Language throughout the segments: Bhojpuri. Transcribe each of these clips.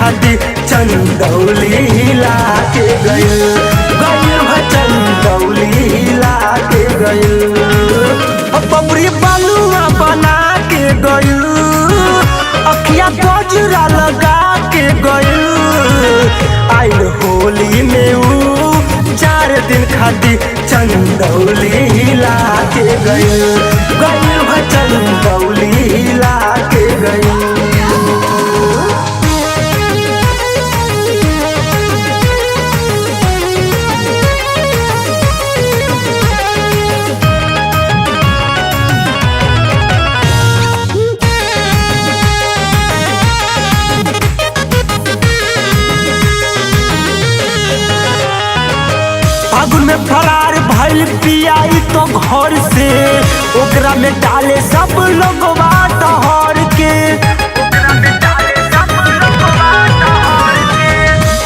खातिर चंदौली हिला के गइल चंदौली हिला के गइल बबरी बालुआ बना के गइल अखिया गजरा लगा के गइल आइल होली में ऊ 4 दिन खातिर चंदौली हिला के गइल चंदौली हिला के गइल। फागुन में फरार भइल पियाई तो घर से ओकरा में डाले सब लोग टहर के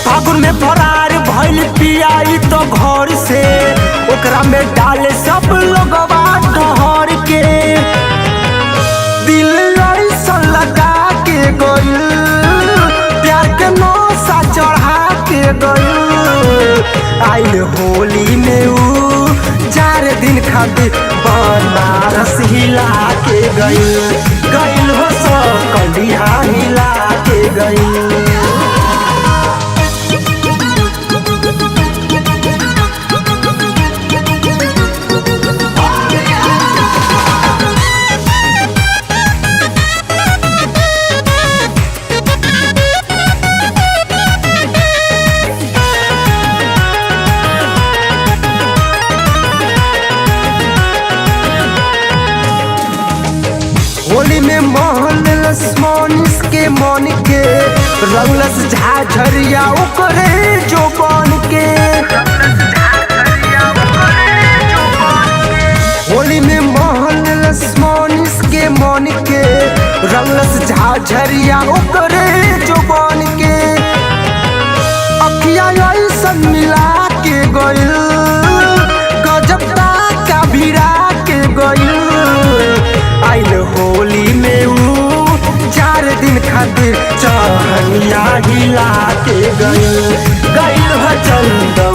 फागुन में फरार भइल पियाई तो घर से ओकरा में डाले सब लोग टहर के दिल ऐसन लगा के गइल प्यार के नशा चढ़ा के गइल आइल होली में ऊ 4 दिन खातिर बनारस हिला के गइल हो सकलिया हिला के गइल। होली में मोहन लक्ष्मणिस के मन के रंगलस झाझरिया ओकरे जो बन के होली में मोहन लक्ष्मणिस के मन के रंगलस झाझरिया ओकरे जो बन के अखिया ऐसन मिला के गइल गजब का भिड़ा के गइल आइल होली में ऊ 4 दिन खातिर चहनिया हिला के गइल हो चंदौली